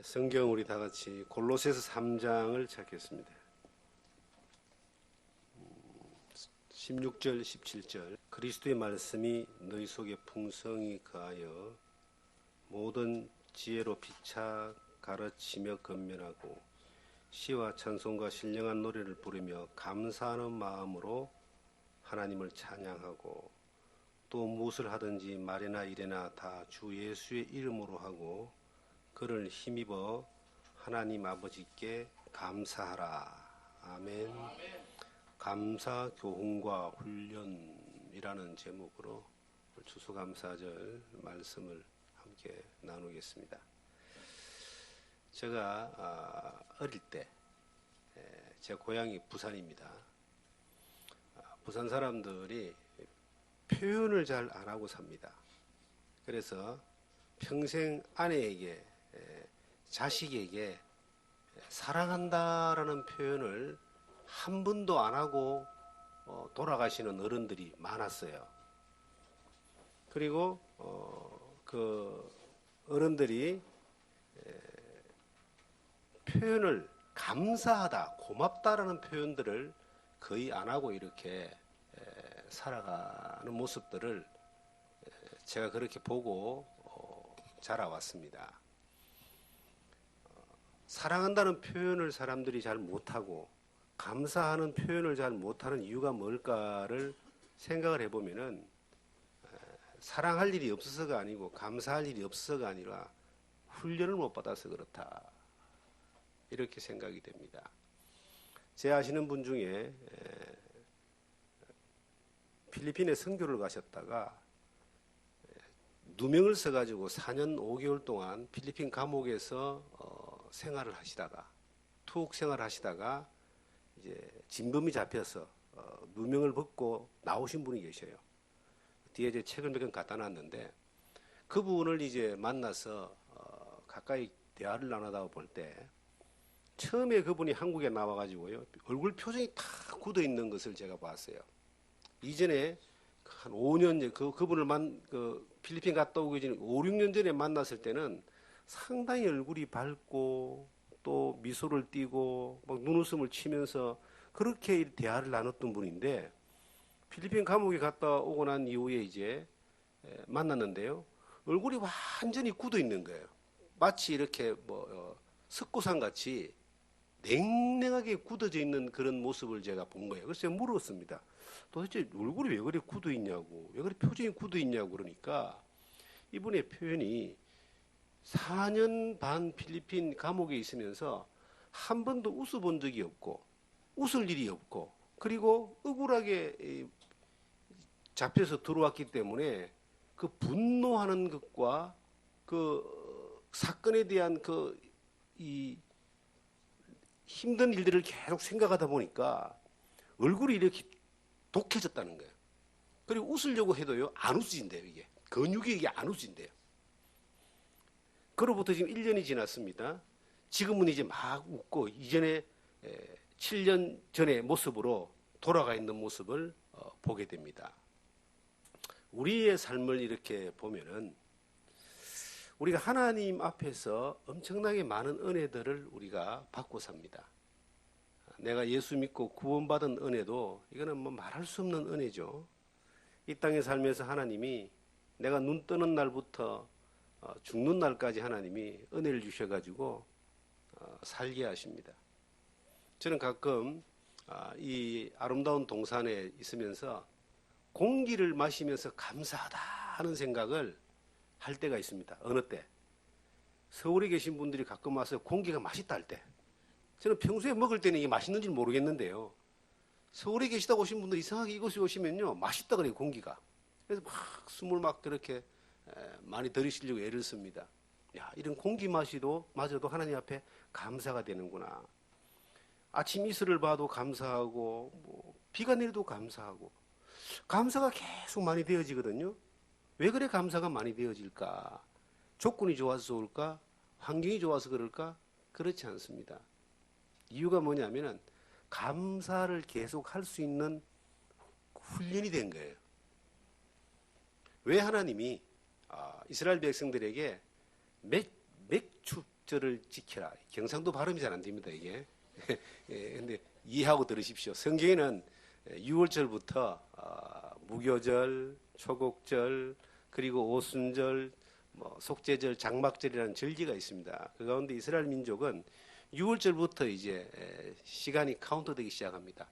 성경 우리 다 같이 골로새서 3장을 찾겠습니다. 16절, 17절. 그리스도의 말씀이 너희 속에 풍성히 거하여 모든 지혜로 피차 가르치며 건면하고 시와 찬송과 신령한 노래를 부르며 감사하는 마음으로 하나님을 찬양하고 또 무엇을 하든지 말이나 일이나 다 주 예수의 이름으로 하고 그를 힘입어 하나님 아버지께 감사하라. 아멘. 감사 교훈과 훈련이라는 제목으로 추수감사절 말씀을 함께 나누겠습니다. 제가 어릴 때 제 고향이 부산입니다. 부산 사람들이 표현을 잘 안 하고 삽니다. 그래서 평생 아내에게 자식에게 사랑한다라는 표현을 한 번도 안 하고 돌아가시는 어른들이 많았어요. 그리고 그 어른들이 표현을 감사하다, 고맙다라는 표현들을 거의 안 하고 이렇게 살아가는 모습들을 제가 그렇게 보고 자라왔습니다. 사랑한다는 표현을 사람들이 잘 못하고 감사하는 표현을 잘 못하는 이유가 뭘까를 생각을 해보면은 사랑할 일이 없어서가 아니고 감사할 일이 없어서가 아니라 훈련을 못 받아서 그렇다, 이렇게 생각이 됩니다. 제 아시는 분 중에 필리핀에 선교를 가셨다가 누명을 써가지고 4년 5개월 동안 필리핀 감옥에서 생활을 하시다가 투옥 생활하시다가 이제 진범이 잡혀서 누명을 벗고 나오신 분이 계셔요. 뒤에 이제 책을 몇 권 갖다 놨는데 그분을 이제 만나서 가까이 대화를 나누다 볼 때 처음에 그분이 한국에 나와가지고요, 얼굴 표정이 다 굳어 있는 것을 제가 봤어요. 이전에 한 5년 전 그분을 필리핀 갔다 오기 전에 5, 6년 전에 만났을 때는 상당히 얼굴이 밝고 또 미소를 띠고 막 눈웃음을 치면서 그렇게 대화를 나눴던 분인데 필리핀 감옥에 갔다 오고 난 이후에 이제 만났는데요, 얼굴이 완전히 굳어 있는 거예요. 마치 이렇게 석고상 같이 냉랭하게 굳어져 있는 그런 모습을 제가 본 거예요. 그래서 제가 물었습니다. 도대체 얼굴이 왜 그래 굳어 있냐고, 왜 그래 표정이 굳어 있냐고. 그러니까 이분의 표현이 4년 반 필리핀 감옥에 있으면서 한 번도 웃어본 적이 없고 웃을 일이 없고 그리고 억울하게 잡혀서 들어왔기 때문에 그 분노하는 것과 그 사건에 대한 이 힘든 일들을 계속 생각하다 보니까 얼굴이 이렇게 독해졌다는 거예요. 그리고 웃으려고 해도요, 안 웃어진대요. 이게 근육이 이게 안 웃어진대요. 그로부터 지금 1년이 지났습니다. 지금은 이제 막 웃고 이전에 7년 전의 모습으로 돌아가 있는 모습을 보게 됩니다. 우리의 삶을 이렇게 보면은 우리가 하나님 앞에서 엄청나게 많은 은혜들을 우리가 받고 삽니다. 내가 예수 믿고 구원받은 은혜도 이거는 뭐 말할 수 없는 은혜죠. 이 땅에 살면서 하나님이 내가 눈 뜨는 날부터 죽는 날까지 하나님이 은혜를 주셔가지고 살게 하십니다. 저는 가끔 이 아름다운 동산에 있으면서 공기를 마시면서 감사하다 하는 생각을 할 때가 있습니다. 어느 때? 서울에 계신 분들이 가끔 와서 공기가 맛있다 할 때. 저는 평소에 먹을 때는 이게 맛있는지 모르겠는데요, 서울에 계시다 오신 분들 이상하게 이곳에 오시면요 맛있다 그래요, 공기가. 그래서 막 숨을 막 그렇게 많이 들이시려고 애를 씁니다. 야, 이런 공기 마셔도 하나님 앞에 감사가 되는구나. 아침 이슬을 봐도 감사하고 비가 내려도 감사하고 감사가 계속 많이 되어지거든요. 왜 그래 감사가 많이 되어질까? 조건이 좋아서 좋을까? 환경이 좋아서 그럴까? 그렇지 않습니다. 이유가 뭐냐면은 감사를 계속 할 수 있는 훈련이 된 거예요. 왜 하나님이 이스라엘 백성들에게 맥주 맥축절을 지키라. 경상도 발음이 잘 안 됩니다, 이게. 예, 근데 이해하고 들으십시오. 성경에는 6월절부터 무교절, 초곡절, 그리고 오순절, 속죄절, 장막절이라는 절기가 있습니다. 그 가운데 이스라엘 민족은 6월절부터 이제 시간이 카운트되기 시작합니다.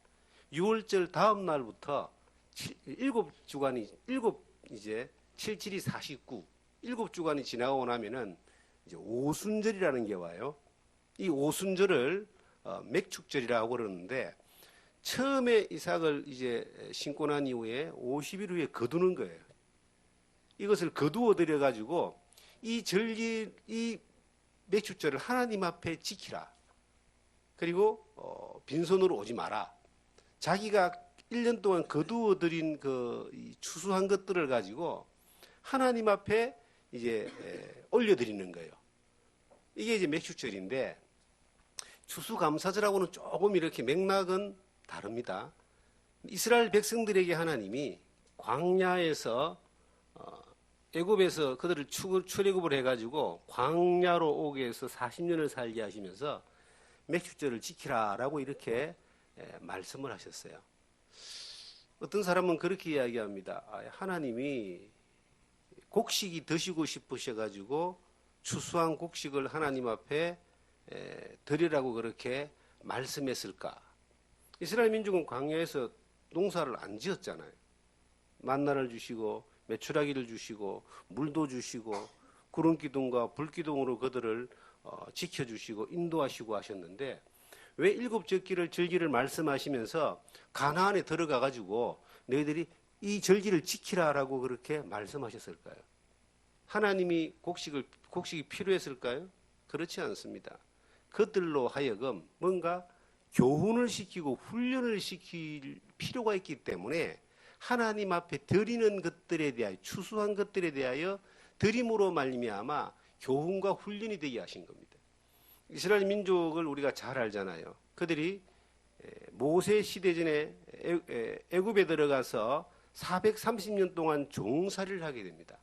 6월절 다음 날부터 7주간이 이제 77이 49, 7주간이 지나고 나면은 이제 오순절이라는 게 와요. 이 오순절을 맥축절이라고 그러는데 처음에 이삭을 이제 신고 난 이후에 50일 후에 거두는 거예요. 이것을 거두어 들여 가지고 이 절기, 이 맥축절을 하나님 앞에 지키라. 그리고 빈손으로 오지 마라. 자기가 1년 동안 거두어 들인 이 추수한 것들을 가지고 하나님 앞에 이제 올려드리는 거예요. 이게 이제 맥축절인데 추수감사절하고는 조금 이렇게 맥락은 다릅니다. 이스라엘 백성들에게 하나님이 광야에서 애굽에서 그들을 출애굽을 해가지고 광야로 오게 해서 40년을 살게 하시면서 맥축절을 지키라라고 이렇게 말씀을 하셨어요. 어떤 사람은 그렇게 이야기합니다. 하나님이 곡식이 드시고 싶으셔가지고 추수한 곡식을 하나님 앞에 드리라고 그렇게 말씀했을까? 이스라엘 민족은 광야에서 농사를 안 지었잖아요. 만나를 주시고 메추라기를 주시고 물도 주시고 구름 기둥과 불 기둥으로 그들을 지켜주시고 인도하시고 하셨는데 왜 7 절기를 말씀하시면서 가나안에 들어가 가지고 너희들이 이 절기를 지키라라고 그렇게 말씀하셨을까요? 하나님이 곡식이 필요했을까요? 그렇지 않습니다. 그들로 하여금 뭔가 교훈을 시키고 훈련을 시킬 필요가 있기 때문에 하나님 앞에 드리는 것들에 대하여 추수한 것들에 대하여 드림으로 말미암아 교훈과 훈련이 되게 하신 겁니다. 이스라엘 민족을 우리가 잘 알잖아요. 그들이 모세 시대 전에 애굽에 들어가서 430년 동안 종살이를 하게 됩니다.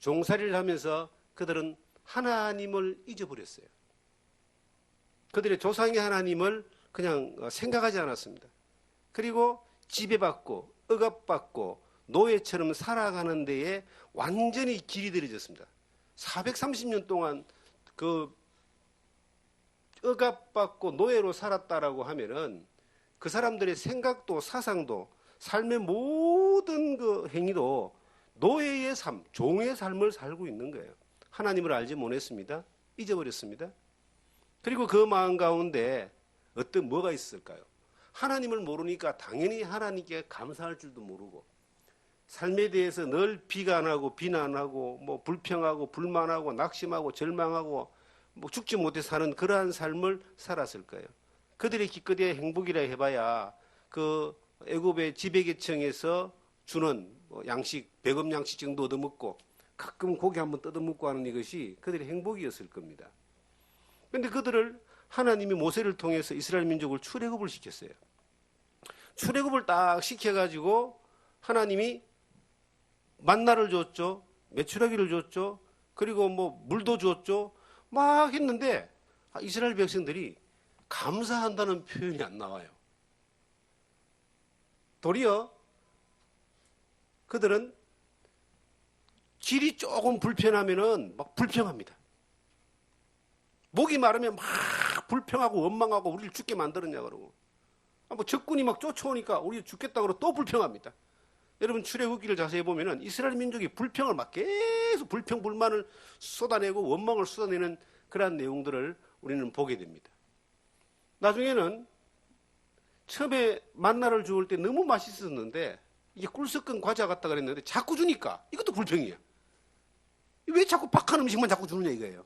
종살이를 하면서 그들은 하나님을 잊어버렸어요. 그들의 조상의 하나님을 그냥 생각하지 않았습니다. 그리고 지배받고 억압받고 노예처럼 살아가는 데에 완전히 길이 들여졌습니다. 430년 동안 그 억압받고 노예로 살았다라고 하면은 그 사람들의 생각도 사상도 삶의 모든 그 행위도 노예의 삶, 종의 삶을 살고 있는 거예요. 하나님을 알지 못했습니다. 잊어버렸습니다. 그리고 그 마음 가운데 뭐가 있을까요? 하나님을 모르니까 당연히 하나님께 감사할 줄도 모르고 삶에 대해서 늘 비관하고 비난하고 불평하고 불만하고 낙심하고 절망하고 죽지 못해 사는 그러한 삶을 살았을 거예요. 그들의 기껏해야 행복이라 해봐야 그 애굽의 지배계층에서 주는 양식, 배급 양식 정도 얻어먹고 가끔 고기 한번 뜯어먹고 하는 이것이 그들의 행복이었을 겁니다. 그런데 그들을 하나님이 모세를 통해서 이스라엘 민족을 출애굽을 시켰어요. 출애굽을 딱 시켜가지고 하나님이 만나를 줬죠. 메추라기를 줬죠. 그리고 물도 줬죠. 막 했는데 이스라엘 백성들이 감사한다는 표현이 안 나와요. 도리어 그들은 길이 조금 불편하면은 막 불평합니다. 목이 마르면 막 불평하고 원망하고 우리를 죽게 만들었냐 그러고 적군이 막 쫓아오니까 우리 죽겠다 그러고 또 불평합니다. 여러분 출애굽기를 자세히 보면은 이스라엘 민족이 불평을 막 계속 불평 불만을 쏟아내고 원망을 쏟아내는 그러한 내용들을 우리는 보게 됩니다. 나중에는 처음에 만나를 주울 때 너무 맛있었는데 이게 꿀 섞은 과자 같다 그랬는데 자꾸 주니까 이것도 불평이에요. 왜 자꾸 박한 음식만 자꾸 주느냐 이거예요.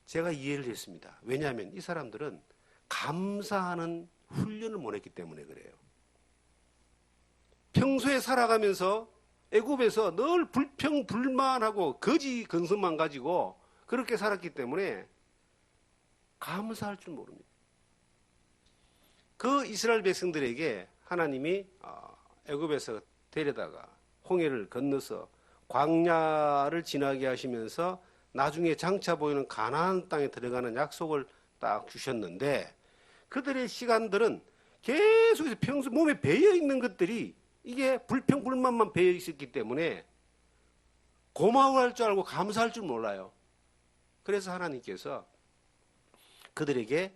제가 이해를 했습니다. 왜냐하면 이 사람들은 감사하는 훈련을 못 했기 때문에 그래요. 평소에 살아가면서 애굽에서 늘 불평 불만하고 거지 근성만 가지고 그렇게 살았기 때문에 감사할 줄 모릅니다. 그 이스라엘 백성들에게 하나님이 애굽에서 데려다가 홍해를 건너서 광야를 지나게 하시면서 나중에 장차 보이는 가나안 땅에 들어가는 약속을 딱 주셨는데 그들의 시간들은 계속해서 평소 몸에 배어 있는 것들이 이게 불평불만만 배어 있었기 때문에 고마워할 줄 알고 감사할 줄 몰라요. 그래서 하나님께서 그들에게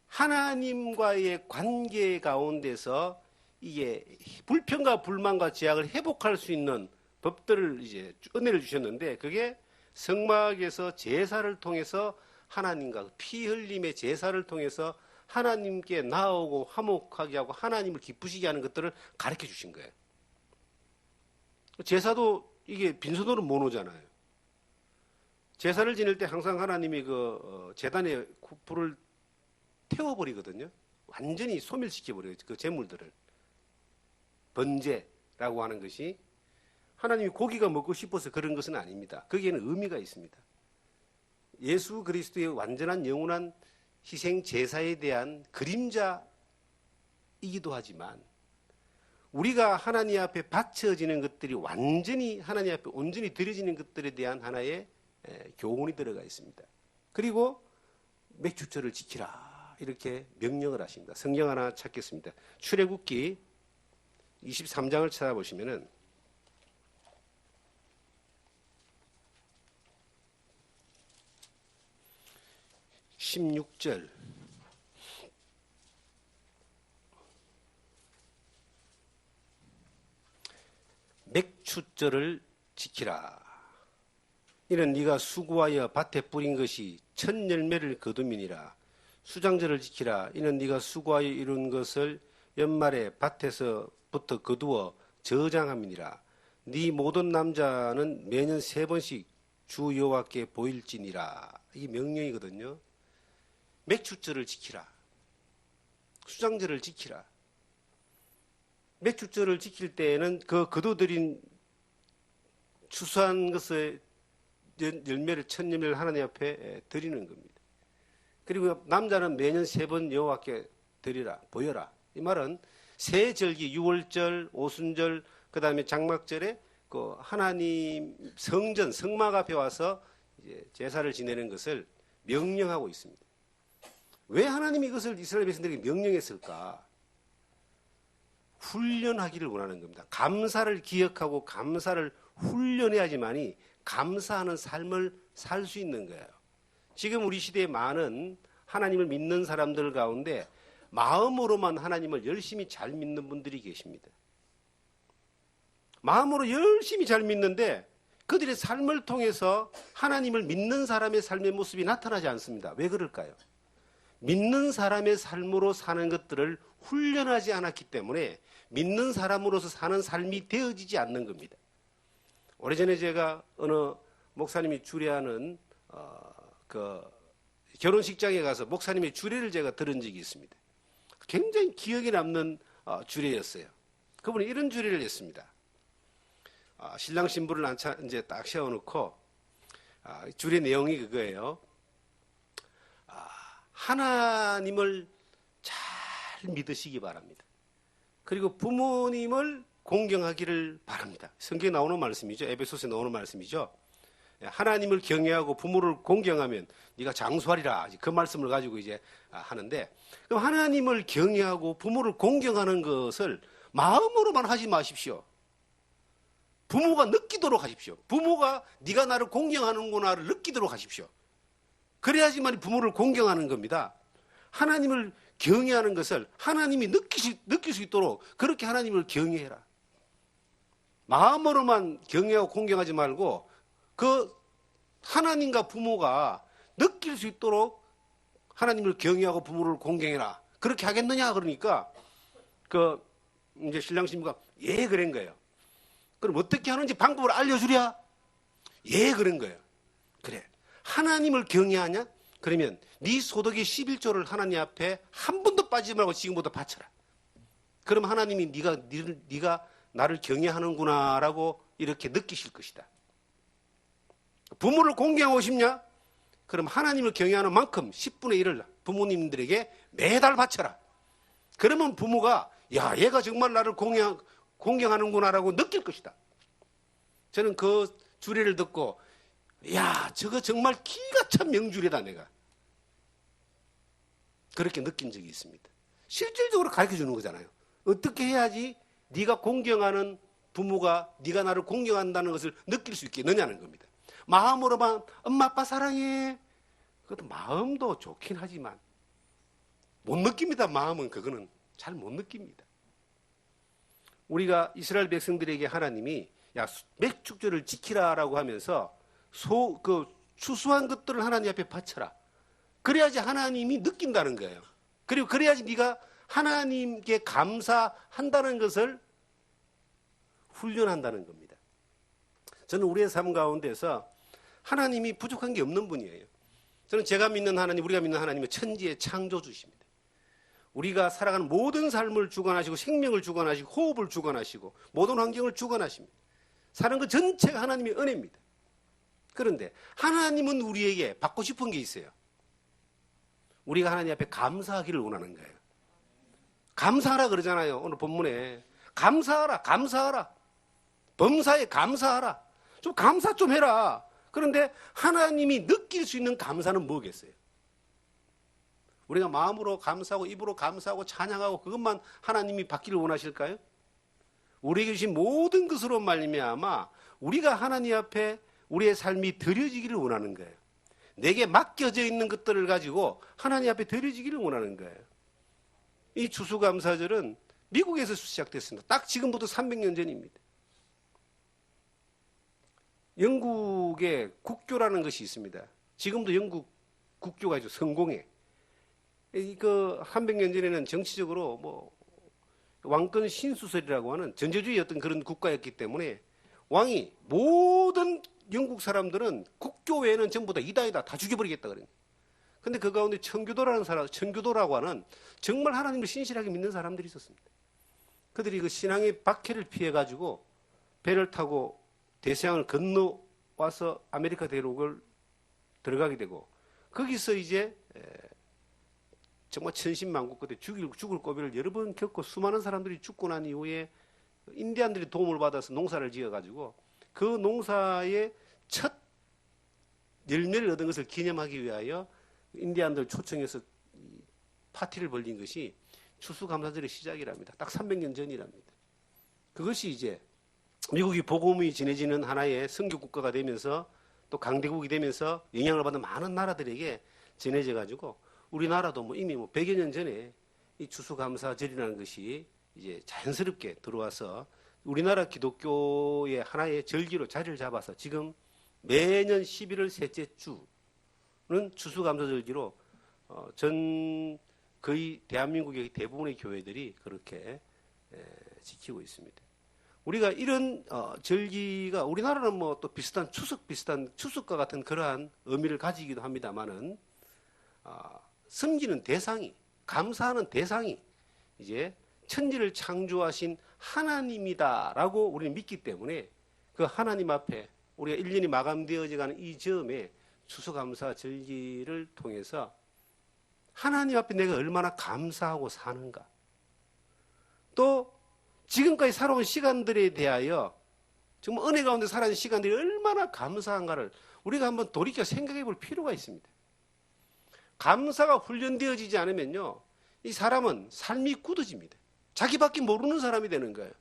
하나님과의 관계 가운데서 이게 불평과 불만과 제약을 회복할 수 있는 법들을 이제 은혜를 주셨는데 그게 성막에서 제사를 통해서 하나님과 피 흘림의 제사를 통해서 하나님께 나오고 화목하게 하고 하나님을 기쁘시게 하는 것들을 가르쳐 주신 거예요. 제사도 이게 빈손으로 못 오잖아요. 제사를 지낼 때 항상 하나님이 제단에 불을 태워버리거든요. 완전히 소멸시켜버려요. 그 제물들을. 번제라고 하는 것이 하나님이 고기가 먹고 싶어서 그런 것은 아닙니다. 거기에는 의미가 있습니다. 예수 그리스도의 완전한 영원한 희생 제사에 대한 그림자이기도 하지만 우리가 하나님 앞에 바쳐지는 것들이 완전히 하나님 앞에 온전히 드려지는 것들에 대한 하나의 교훈이 들어가 있습니다. 그리고 맥주절을 지키라 이렇게 명령을 하십니다. 성경 하나 찾겠습니다. 출애굽기 23장을 찾아보시면은 16절 맥추절을 지키라. 이는 네가 수고하여 밭에 뿌린 것이 첫 열매를 거두미니라. 수장절을 지키라. 이는 네가 수고하여 이룬 것을 연말에 밭에서부터 거두어 저장함이니라. 네 모든 남자는 매년 3번씩 주 여호와께 보일지니라. 이게 명령이거든요. 맥추절을 지키라. 수장절을 지키라. 맥추절을 지킬 때에는 그 거두들인 추수한 것의 열매를 첫 열매를 하나님 앞에 드리는 겁니다. 그리고 남자는 매년 3번 여호와께 드리라, 보여라. 이 말은 새 절기, 유월절, 오순절, 그 다음에 장막절에 그 하나님 성전, 성막 앞에 와서 이제 제사를 지내는 것을 명령하고 있습니다. 왜 하나님이 이것을 이스라엘 백성들에게 명령했을까? 훈련하기를 원하는 겁니다. 감사를 기억하고 감사를 훈련해야지만이 감사하는 삶을 살 수 있는 거예요. 지금 우리 시대에 많은 하나님을 믿는 사람들 가운데 마음으로만 하나님을 열심히 잘 믿는 분들이 계십니다. 마음으로 열심히 잘 믿는데 그들의 삶을 통해서 하나님을 믿는 사람의 삶의 모습이 나타나지 않습니다. 왜 그럴까요? 믿는 사람의 삶으로 사는 것들을 훈련하지 않았기 때문에 믿는 사람으로서 사는 삶이 되어지지 않는 겁니다. 오래전에 제가 어느 목사님이 주례하는 그 결혼식장에 가서 목사님의 주례를 제가 들은 적이 있습니다. 굉장히 기억에 남는 주례였어요. 그분이 이런 주례를 했습니다. 신랑 신부를 이제 딱 세워놓고 주례 내용이 그거예요. 하나님을 잘 믿으시기 바랍니다. 그리고 부모님을 공경하기를 바랍니다. 성경에 나오는 말씀이죠. 에베소서에 나오는 말씀이죠. 하나님을 경외하고 부모를 공경하면 네가 장수하리라. 그 말씀을 가지고 이제 하는데, 그럼 하나님을 경외하고 부모를 공경하는 것을 마음으로만 하지 마십시오. 부모가 느끼도록 하십시오. 부모가 네가 나를 공경하는구나를 느끼도록 하십시오. 그래야지만 부모를 공경하는 겁니다. 하나님을 경외하는 것을 하나님이 느낄 수 있도록 그렇게 하나님을 경외해라. 마음으로만 경외하고 공경하지 말고 그 하나님과 부모가 느낄 수 있도록 하나님을 경외하고 부모를 공경해라. 그렇게 하겠느냐 그러니까 이제 신랑 신부가 예 그런 거예요. 그럼 어떻게 하는지 방법을 알려주랴? 예 그런 거예요. 그래. 하나님을 경외하냐? 그러면 네 소득의 11조를 하나님 앞에 한 번도 빠지지 말고 지금부터 바쳐라. 그럼 하나님이 네가 나를 경외하는구나라고 이렇게 느끼실 것이다. 부모를 공경하고 싶냐? 그럼 하나님을 경외하는 만큼 10분의 1을 부모님들에게 매달 바쳐라. 그러면 부모가 야 얘가 정말 나를 공경하는구나라고 느낄 것이다. 저는 그 주례를 듣고 야, 저거 정말 기가 찬 명줄이다 내가. 그렇게 느낀 적이 있습니다. 실질적으로 가르쳐주는 거잖아요. 어떻게 해야지 네가 공경하는 부모가 네가 나를 공경한다는 것을 느낄 수 있겠느냐는 겁니다. 마음으로만 엄마 아빠 사랑해. 그것도 마음도 좋긴 하지만 못 느낍니다. 마음은 그거는 잘 못 느낍니다. 우리가 이스라엘 백성들에게 하나님이 야 맥축절을 지키라라고 하면서 추수한 것들을 하나님 앞에 바쳐라. 그래야지 하나님이 느낀다는 거예요. 그리고 그래야지 네가 하나님께 감사한다는 것을 훈련한다는 겁니다. 저는 우리의 삶 가운데서 하나님이 부족한 게 없는 분이에요. 저는 제가 믿는 하나님, 우리가 믿는 하나님은 천지의 창조주십니다. 우리가 살아가는 모든 삶을 주관하시고 생명을 주관하시고 호흡을 주관하시고 모든 환경을 주관하십니다. 사는 것 전체가 하나님의 은혜입니다. 그런데 하나님은 우리에게 받고 싶은 게 있어요. 우리가 하나님 앞에 감사하기를 원하는 거예요. 감사하라 그러잖아요. 오늘 본문에 감사하라, 감사하라. 범사에 감사하라. 좀 감사 좀 해라. 그런데 하나님이 느낄 수 있는 감사는 뭐겠어요? 우리가 마음으로 감사하고 입으로 감사하고 찬양하고 그것만 하나님이 받기를 원하실까요? 우리에게 주신 모든 것으로 말미암아 우리가 하나님 앞에 우리의 삶이 드려지기를 원하는 거예요. 내게 맡겨져 있는 것들을 가지고 하나님 앞에 드려지기를 원하는 거예요. 이 추수감사절은 미국에서 시작됐습니다. 딱 지금부터 300년 전입니다. 영국의 국교라는 것이 있습니다. 지금도 영국 국교가 있죠. 성공회. 그 300년 전에는 정치적으로 왕권 신수설이라고 하는 전제주의 어떤 그런 국가였기 때문에 왕이 모든 영국 사람들은 국교 외에는 전부 다 이다이다 다 죽여버리겠다 그래요. 근데 그 가운데 청교도라는 사람, 청교도라고 하는 정말 하나님을 신실하게 믿는 사람들이 있었습니다. 그들이 그 신앙의 박해를 피해가지고 배를 타고 대서양을 건너와서 아메리카 대륙을 들어가게 되고 거기서 이제 정말 천신만고 끝에 죽을 고비를 여러 번 겪고 수많은 사람들이 죽고 난 이후에 인디안들이 도움을 받아서 농사를 지어가지고 그 농사의 첫 열매를 얻은 것을 기념하기 위하여 인디안들 초청해서 파티를 벌린 것이 추수감사절의 시작이랍니다. 딱 300년 전이랍니다. 그것이 이제 미국이 복음이 전해지는 하나의 선교 국가가 되면서 또 강대국이 되면서 영향을 받는 많은 나라들에게 전해져 가지고 우리나라도 이미 100여 년 전에 이 추수감사절이라는 것이 이제 자연스럽게 들어와서 우리나라 기독교의 하나의 절기로 자리를 잡아서 지금 매년 11월 셋째 주는 추수감사절기로 거의 대한민국의 대부분의 교회들이 그렇게 지키고 있습니다. 우리가 이런 절기가 우리나라는 또 비슷한 추석과 같은 그러한 의미를 가지기도 합니다만은 섬기는 대상이 감사하는 대상이 이제 천지를 창조하신 하나님이다라고 우리는 믿기 때문에 그 하나님 앞에 우리가 1년이 마감되어져 가는 이 즈음에 추수감사 절기를 통해서 하나님 앞에 내가 얼마나 감사하고 사는가 또 지금까지 살아온 시간들에 대하여 정말 은혜 가운데 살아온 시간들이 얼마나 감사한가를 우리가 한번 돌이켜 생각해 볼 필요가 있습니다. 감사가 훈련되어지지 않으면요 이 사람은 삶이 굳어집니다. 자기밖에 모르는 사람이 되는 거예요.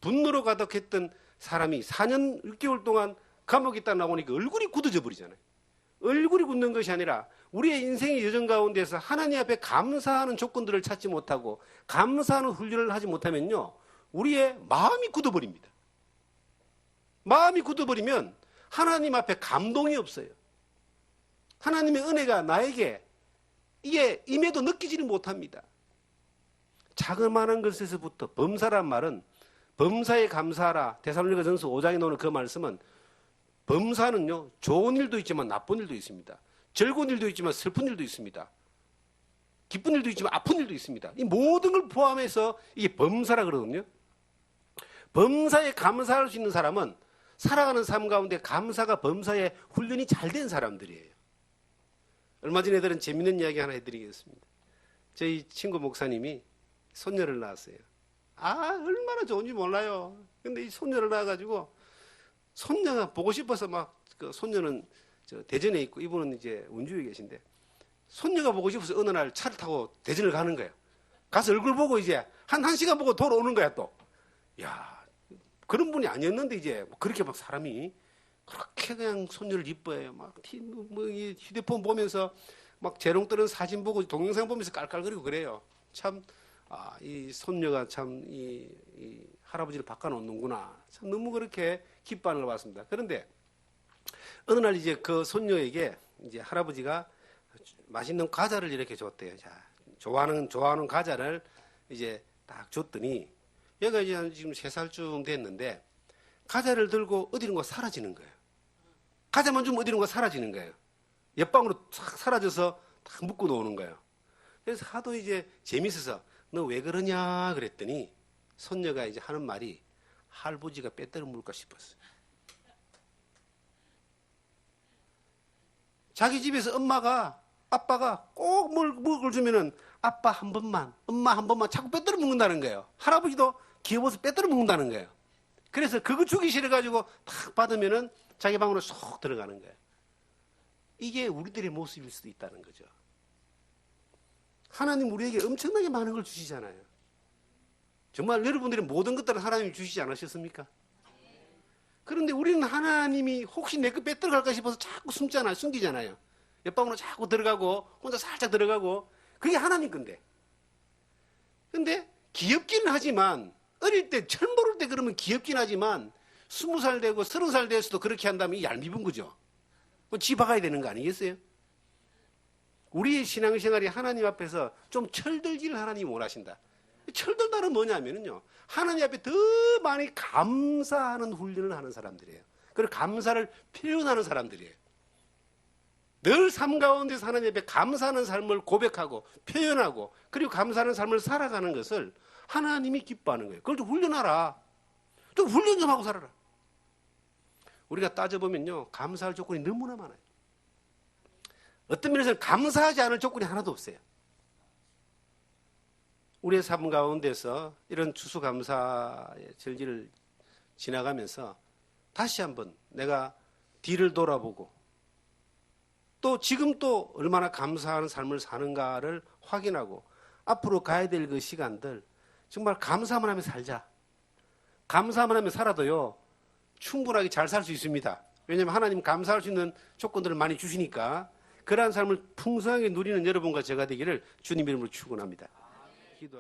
분노로 가득했던 사람이 4년 6개월 동안 감옥에 있다 나오니까 얼굴이 굳어져 버리잖아요. 얼굴이 굳는 것이 아니라 우리의 인생의 여정 가운데서 하나님 앞에 감사하는 조건들을 찾지 못하고 감사하는 훈련을 하지 못하면요 우리의 마음이 굳어버립니다. 마음이 굳어버리면 하나님 앞에 감동이 없어요. 하나님의 은혜가 나에게 이게 임해도 느끼지는 못합니다. 자그마한 것에서부터 범사란 말은 범사에 감사하라. 데살로니가전서 5장에 나오는 그 말씀은 범사는요 좋은 일도 있지만 나쁜 일도 있습니다. 즐거운 일도 있지만 슬픈 일도 있습니다. 기쁜 일도 있지만 아픈 일도 있습니다. 이 모든 걸 포함해서 이게 범사라 그러거든요. 범사에 감사할 수 있는 사람은 살아가는 삶 가운데 감사가 범사에 훈련이 잘 된 사람들이에요. 얼마 전에 들은 재밌는 이야기 하나 해드리겠습니다. 저희 친구 목사님이 손녀를 낳았어요. 얼마나 좋은지 몰라요. 근데 이 손녀를 낳아가지고 손녀가 보고 싶어서 막 그 손녀는 저 대전에 있고 이분은 이제 운주에 계신데 손녀가 보고 싶어서 어느 날 차를 타고 대전을 가는 거예요. 가서 얼굴 보고 이제 한 시간 보고 돌아오는 거야 또. 야, 그런 분이 아니었는데 이제 그렇게 막 사람이 그렇게 그냥 손녀를 이뻐해요. 막 이 휴대폰 보면서 막 재롱 뜨는 사진 보고 동영상 보면서 깔깔거리고 그래요. 참, 이 손녀가 참 이 할아버지를 바꿔놓는구나. 참 너무 그렇게 기뻐하는 걸 봤습니다. 그런데 어느 날 이제 그 손녀에게 이제 할아버지가 맛있는 과자를 이렇게 줬대요. 자, 좋아하는 과자를 이제 딱 줬더니 얘가 이제 지금 3살쯤 됐는데 과자를 들고 어디론가 사라지는 거예요. 과자만 주면 어디론가 사라지는 거예요. 옆방으로 싹 사라져서 딱 묶고 놓는 거예요. 그래서 하도 이제 재밌어서 너 왜 그러냐 그랬더니 손녀가 이제 하는 말이 할아버지가 빼때려 물까 싶었어요. 자기 집에서 아빠가 꼭 뭘 주면은 아빠 한 번만, 엄마 한 번만 자꾸 빼때려 먹는다는 거예요. 할아버지도 귀여워서 빼때려 먹는다는 거예요. 그래서 그거 주기 싫어가지고 탁 받으면은 자기 방으로 쏙 들어가는 거예요. 이게 우리들의 모습일 수도 있다는 거죠. 하나님 우리에게 엄청나게 많은 걸 주시잖아요. 정말 여러분들의 모든 것들은 하나님이 주시지 않으셨습니까? 그런데 우리는 하나님이 혹시 내 거 뺏들어갈까 싶어서 자꾸 숨기잖아요. 옆방으로 자꾸 들어가고 혼자 살짝 들어가고 그게 하나님 건데. 근데 귀엽기는 하지만 어릴 때 처음 모를 때 그러면 귀엽긴 하지만 20살 되고 30살 돼서도 그렇게 한다면 얄미운 거죠. 지 박아야 되는 거 아니겠어요? 우리의 신앙생활이 하나님 앞에서 좀 철들기를 하나님이 원하신다. 철들다는 뭐냐면요. 하나님 앞에 더 많이 감사하는 훈련을 하는 사람들이에요. 그리고 감사를 표현하는 사람들이에요. 늘 삶 가운데서 하나님 앞에 감사하는 삶을 고백하고 표현하고 그리고 감사하는 삶을 살아가는 것을 하나님이 기뻐하는 거예요. 그걸 좀 훈련하라. 좀 훈련 좀 하고 살아라. 우리가 따져보면요. 감사할 조건이 너무나 많아요. 어떤 면에서는 감사하지 않을 조건이 하나도 없어요. 우리의 삶 가운데서 이런 추수감사의 절기를 지나가면서 다시 한번 내가 뒤를 돌아보고 또 지금 또 얼마나 감사하는 삶을 사는가를 확인하고 앞으로 가야 될 그 시간들 정말 감사만 하며 살자. 감사만 하며 살아도요. 충분하게 잘 살 수 있습니다. 왜냐하면 하나님 감사할 수 있는 조건들을 많이 주시니까 그러한 삶을 풍성하게 누리는 여러분과 제가 되기를 주님 이름으로 축원합니다. 기도하겠습니다.